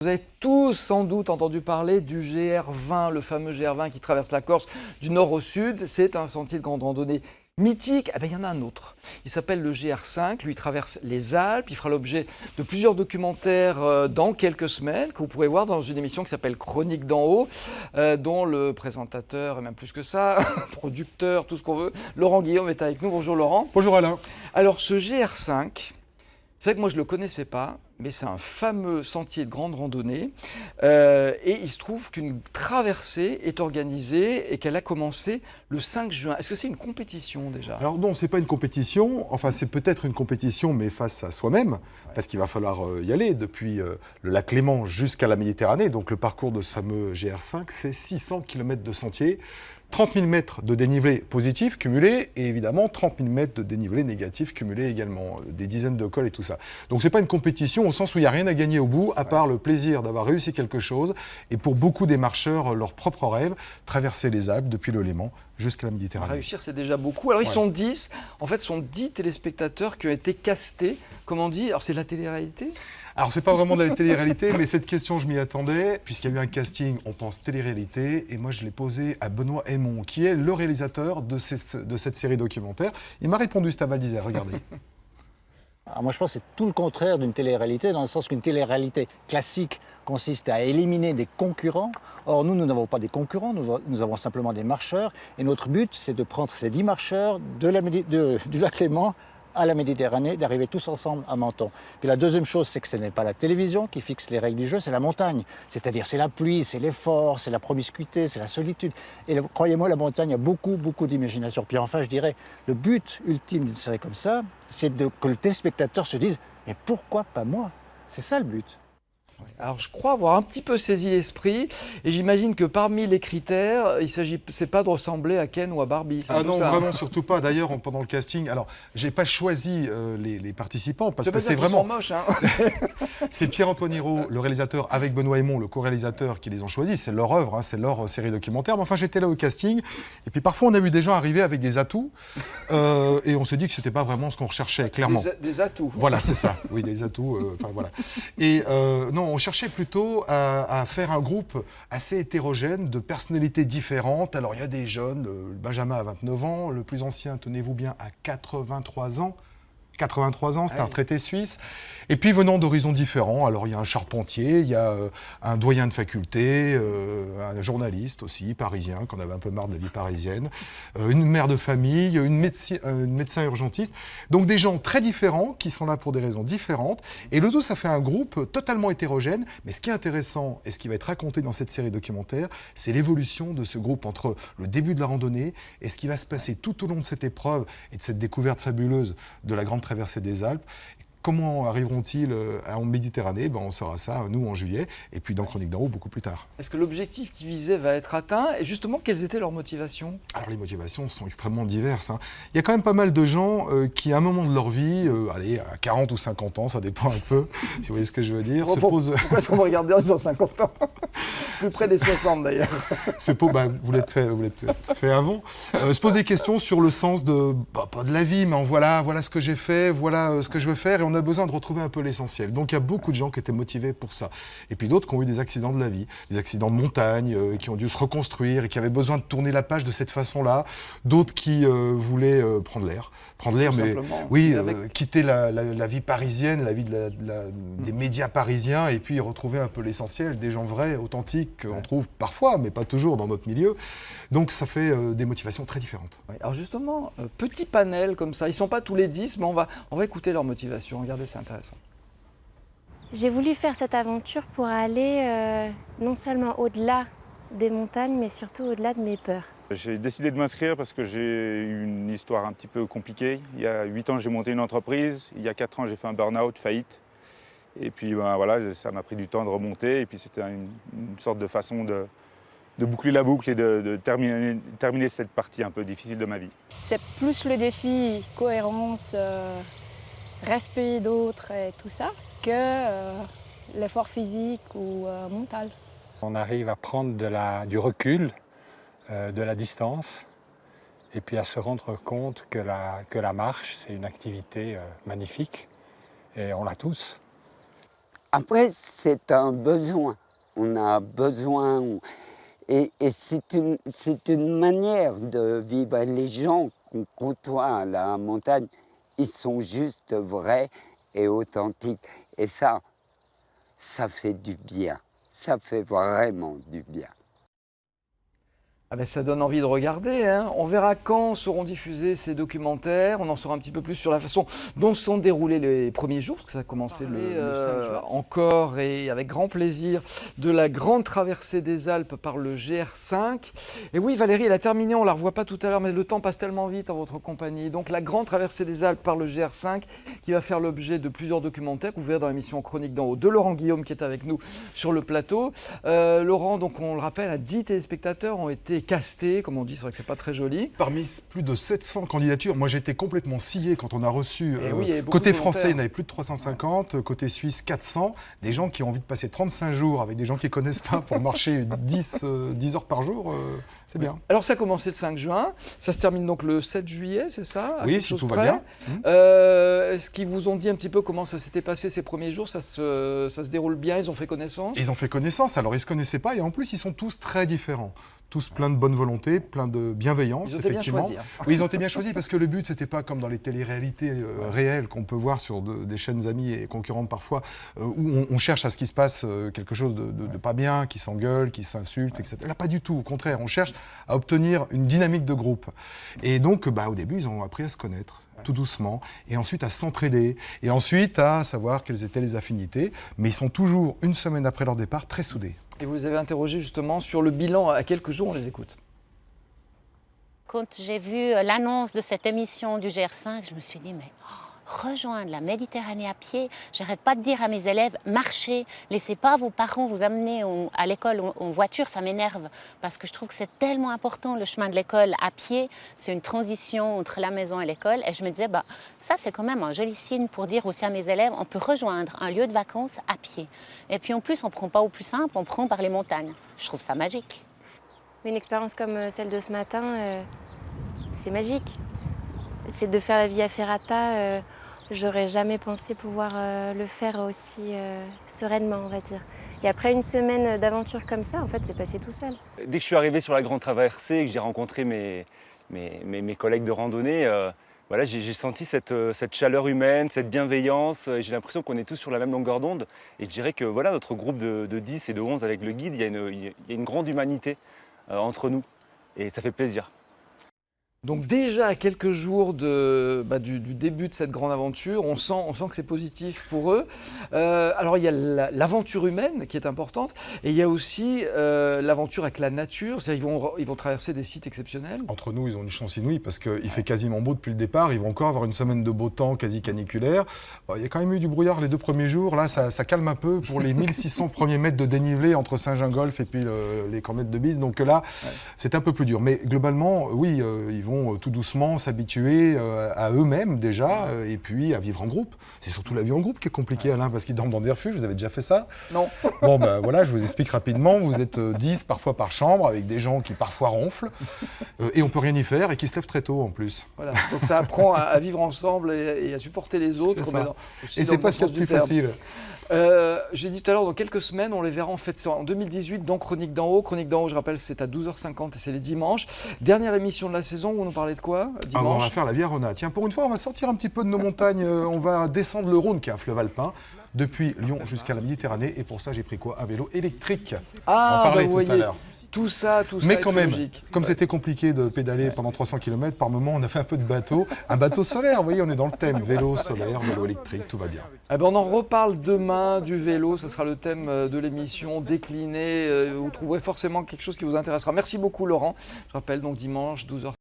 Vous avez tous sans doute entendu parler du GR20, le fameux GR20 qui traverse la Corse du nord au sud. C'est un sentier de grande randonnée mythique. Eh bien, il y en a un autre. Il s'appelle le GR5. Lui, il traverse les Alpes. Il fera l'objet de plusieurs documentaires dans quelques semaines que vous pourrez voir dans une émission qui s'appelle Chronique d'en haut, dont le présentateur, et même plus que ça, producteur, tout ce qu'on veut, Laurent Guillaume est avec nous. Bonjour Laurent. Bonjour Alain. Alors, ce GR5, c'est vrai que moi je ne le connaissais pas, mais c'est un fameux sentier de grande randonnée. Et il se trouve qu'une traversée est organisée et qu'elle a commencé le 5 juin. Est-ce que c'est une compétition déjà? Alors non, c'est pas une compétition. Enfin, c'est peut-être une compétition, mais face à soi-même, parce qu'il va falloir y aller depuis le lac Léman jusqu'à la Méditerranée. Donc le parcours de ce fameux GR5, c'est 600 km de sentier. 30 000 mètres de dénivelé positif cumulé et évidemment 30 000 mètres de dénivelé négatif cumulé également, des dizaines de cols et tout ça. Donc c'est pas une compétition au sens où il n'y a rien à gagner au bout, à part le plaisir d'avoir réussi quelque chose et pour beaucoup des marcheurs, leur propre rêve, traverser les Alpes depuis le Léman jusqu'à la Méditerranée. Réussir, c'est déjà beaucoup. Alors ils sont 10, en fait ce sont 10 téléspectateurs qui ont été castés, comme on dit, alors c'est la télé-réalité? Alors, c'est pas vraiment de la télé-réalité, mais cette question, je m'y attendais. Puisqu'il y a eu un casting, on pense télé-réalité. Et moi, je l'ai posé à Benoît Hémon, qui est le réalisateur de cette série documentaire. Il m'a répondu, c'est à Val d'Isère, regardez. Alors moi, je pense que c'est tout le contraire d'une télé-réalité, dans le sens qu'une télé-réalité classique consiste à éliminer des concurrents. Or, nous n'avons pas des concurrents, nous avons simplement des marcheurs. Et notre but, c'est de prendre ces 10 marcheurs du lac Léman à la Méditerranée, d'arriver tous ensemble à Menton. Puis la deuxième chose, c'est que ce n'est pas la télévision qui fixe les règles du jeu, c'est la montagne. C'est-à-dire, c'est la pluie, c'est l'effort, c'est la promiscuité, c'est la solitude. Et croyez-moi, la montagne a beaucoup, beaucoup d'imagination. Puis enfin, je dirais, le but ultime d'une série comme ça, c'est que le téléspectateur se dise « Mais pourquoi pas moi ?» C'est ça le but. Alors je crois avoir un petit peu saisi l'esprit et j'imagine que parmi les critères, c'est pas de ressembler à Ken ou à Barbie. Ah non, vraiment surtout pas. D'ailleurs, pendant le casting, alors j'ai pas choisi les participants parce que c'est vraiment moche. Hein. C'est Pierre-Antoine Hirault, le réalisateur, avec Benoît Hémon, le co-réalisateur, qui les ont choisis. C'est leur œuvre, hein, c'est leur série documentaire. Mais enfin, j'étais là au casting et puis parfois on a vu des gens arriver avec des atouts et on s'est dit que c'était pas vraiment ce qu'on recherchait, clairement. Des atouts. Voilà, c'est ça. Oui, des atouts. Enfin voilà. Et non, on cherchait plutôt à faire un groupe assez hétérogène, de personnalités différentes. Alors, il y a des jeunes, Benjamin a 29 ans, le plus ancien, tenez-vous bien, à 83 ans. 83 ans, c'est un retraité suisse. Et puis venant d'horizons différents, alors il y a un charpentier, il y a un doyen de faculté, un journaliste aussi, parisien, qu'on avait un peu marre de la vie parisienne, une mère de famille, une médecin urgentiste. Donc des gens très différents qui sont là pour des raisons différentes. Et le tout, ça fait un groupe totalement hétérogène. Mais ce qui est intéressant et ce qui va être raconté dans cette série documentaire, c'est l'évolution de ce groupe entre le début de la randonnée et ce qui va se passer tout au long de cette épreuve et de cette découverte fabuleuse de la grande traversée des Alpes. Comment arriveront-ils en Méditerranée? On saura ça, nous, en juillet, et puis dans Chronique d'en haut, beaucoup plus tard. Est-ce que l'objectif qu'ils visaient va être atteint? Et justement, quelles étaient leurs motivations? Alors, les motivations sont extrêmement diverses. Hein. Il y a quand même pas mal de gens qui, à un moment de leur vie, allez, à 40 ou 50 ans, ça dépend un peu, si vous voyez ce que je veux dire, se posent... Pourquoi est-ce qu'on me regardait en disant 50 ans? Plus près des 60, d'ailleurs. Vous l'êtes fait avant. Se pose des questions sur le sens de, pas de la vie, mais voilà ce que j'ai fait, voilà ce que je veux faire, et on a besoin de retrouver un peu l'essentiel. Donc il y a beaucoup de gens qui étaient motivés pour ça. Et puis d'autres qui ont eu des accidents de la vie, des accidents de montagne, qui ont dû se reconstruire et qui avaient besoin de tourner la page de cette façon-là. D'autres qui voulaient prendre l'air. Mais oui, quitter la vie parisienne, la vie des médias parisiens, et puis retrouver un peu l'essentiel, des gens vrais, authentiques, qu'on trouve parfois, mais pas toujours dans notre milieu. Donc ça fait des motivations très différentes. Oui. Alors justement, petit panel comme ça, ils ne sont pas tous les 10, mais on va écouter leurs motivations. Regardez, c'est intéressant. J'ai voulu faire cette aventure pour aller non seulement au-delà des montagnes, mais surtout au-delà de mes peurs. J'ai décidé de m'inscrire parce que j'ai eu une histoire un petit peu compliquée. Il y a 8 ans, j'ai monté une entreprise. Il y a 4 ans, j'ai fait un burn-out, faillite. Et puis voilà, ça m'a pris du temps de remonter. Et puis c'était une sorte de façon de boucler la boucle et de terminer cette partie un peu difficile de ma vie. C'est plus le défi cohérence, respect d'autres et tout ça, que l'effort physique ou mental. On arrive à prendre du recul, de la distance, et puis à se rendre compte que la marche, c'est une activité magnifique, et on l'a tous. Après, c'est un besoin. On a besoin. Et c'est une manière de vivre. Les gens qu'on côtoie à la montagne, ils sont juste vrais et authentiques. Et ça fait du bien. Ça fait vraiment du bien. Ah ben ça donne envie de regarder, hein. On verra quand seront diffusés ces documentaires. On en saura un petit peu plus sur la façon dont se sont déroulés les premiers jours, parce que ça a commencé le 5 juin. Encore et avec grand plaisir de la grande traversée des Alpes par le GR5. Et oui, Valérie, elle a terminé, on ne la revoit pas tout à l'heure, mais le temps passe tellement vite en votre compagnie. Donc la grande traversée des Alpes par le GR5 qui va faire l'objet de plusieurs documentaires que vous verrez dans l'émission Chronique d'en haut de Laurent Guillaume qui est avec nous sur le plateau. Laurent, donc on le rappelle, 10 téléspectateurs ont été castés, comme on dit, c'est vrai que c'est pas très joli. Parmi plus de 700 candidatures, moi j'étais complètement scié quand on a reçu. Oui, côté français, il y en avait plus de 350, côté suisse, 400. Des gens qui ont envie de passer 35 jours avec des gens qui ne connaissent pas pour marcher 10 heures par jour, c'est bien. Alors ça a commencé le 5 juin, ça se termine donc le 7 juillet, c'est ça? Oui, si tout va bien. Est-ce qu'ils vous ont dit un petit peu comment ça s'était passé ces premiers jours? Ça se déroule bien, ils ont fait connaissance? Ils ont fait connaissance, alors ils ne se connaissaient pas et en plus ils sont tous très différents. Tous plein de bonne volonté, plein de bienveillance, ils ont été effectivement. Bien choisis, hein. Oui, ils ont été bien choisis parce que le but, c'était pas comme dans les téléréalités réelles qu'on peut voir sur des chaînes amies et concurrentes parfois, où on cherche à ce qu'il se passe quelque chose de pas bien, qui s'engueule, qui s'insulte, etc. Là, pas du tout. Au contraire, on cherche à obtenir une dynamique de groupe. Et donc, au début, ils ont appris à se connaître tout doucement, et ensuite à s'entraider, et ensuite à savoir quelles étaient les affinités. Mais ils sont toujours, une semaine après leur départ, très soudés. Et vous les avez interrogés justement sur le bilan à quelques jours, on les écoute. Quand j'ai vu l'annonce de cette émission du GR5, je me suis dit, mais rejoindre la Méditerranée à pied, j'arrête pas de dire à mes élèves, marchez, laissez pas vos parents vous amener à l'école en voiture, ça m'énerve, parce que je trouve que c'est tellement important le chemin de l'école à pied, c'est une transition entre la maison et l'école, et je me disais, ça c'est quand même un joli signe pour dire aussi à mes élèves, on peut rejoindre un lieu de vacances à pied. Et puis en plus, on prend pas au plus simple, on prend par les montagnes. Je trouve ça magique. Une expérience comme celle de ce matin, c'est magique. C'est de faire la Via Ferrata. J'aurais jamais pensé pouvoir le faire aussi sereinement, on va dire. Et après une semaine d'aventure comme ça, en fait, c'est passé tout seul. Dès que je suis arrivé sur la grande traversée et que j'ai rencontré mes collègues de randonnée, voilà, j'ai senti cette chaleur humaine, cette bienveillance. J'ai l'impression qu'on est tous sur la même longueur d'onde. Et je dirais que voilà, notre groupe de 10 et de 11 avec le guide, il y a une grande humanité entre nous. Et ça fait plaisir. Donc déjà à quelques jours du début de cette grande aventure, on sent que c'est positif pour eux. Alors il y a l'aventure humaine qui est importante et il y a aussi l'aventure avec la nature, c'est-à-dire ils vont traverser des sites exceptionnels. Entre nous, ils ont une chance inouïe parce qu'il fait quasiment beau depuis le départ, ils vont encore avoir une semaine de beau temps quasi caniculaire. Il y a quand même eu du brouillard les 2 premiers jours, là ça calme un peu pour les 1600 premiers mètres de dénivelé entre Saint-Gingolf et puis les Cornettes de Bise, donc là c'est un peu plus dur. Mais globalement, oui, ils vont tout doucement s'habituer à eux-mêmes déjà, et puis à vivre en groupe. C'est surtout la vie en groupe qui est compliquée, Alain, parce qu'ils dorment dans des refuges. Vous avez déjà fait ça? Non. Bon, voilà, je vous explique rapidement. Vous êtes 10 parfois par chambre, avec des gens qui parfois ronflent, et on peut rien y faire, et qui se lèvent très tôt en plus. Voilà. Donc ça apprend à vivre ensemble et à supporter les autres. Et c'est pas ce qu'il y a de plus facile. J'ai dit tout à l'heure, dans quelques semaines, on les verra en fait en 2018 dans Chronique d'en haut. Chronique d'en haut, je rappelle, c'est à 12h50 et c'est les dimanches. Dernière émission de la saison où on nous parlait de quoi dimanche? On va faire la Via Rona. Tiens, pour une fois, on va sortir un petit peu de nos montagnes. On va descendre le Rhône, qui est un fleuve alpin, depuis Lyon jusqu'à la Méditerranée. Et pour ça, j'ai pris quoi? Un vélo électrique. On en parlait tout à l'heure. Tout ça Mais quand même, logique. Comme c'était compliqué de pédaler pendant 300 km, par moment, on a fait un peu de bateau. Un bateau solaire, vous voyez, on est dans le thème. Vélo solaire, vélo électrique, tout va bien. On en reparle demain du vélo, ça sera le thème de l'émission décliné. Vous trouverez forcément quelque chose qui vous intéressera. Merci beaucoup Laurent. Je rappelle donc dimanche 12h.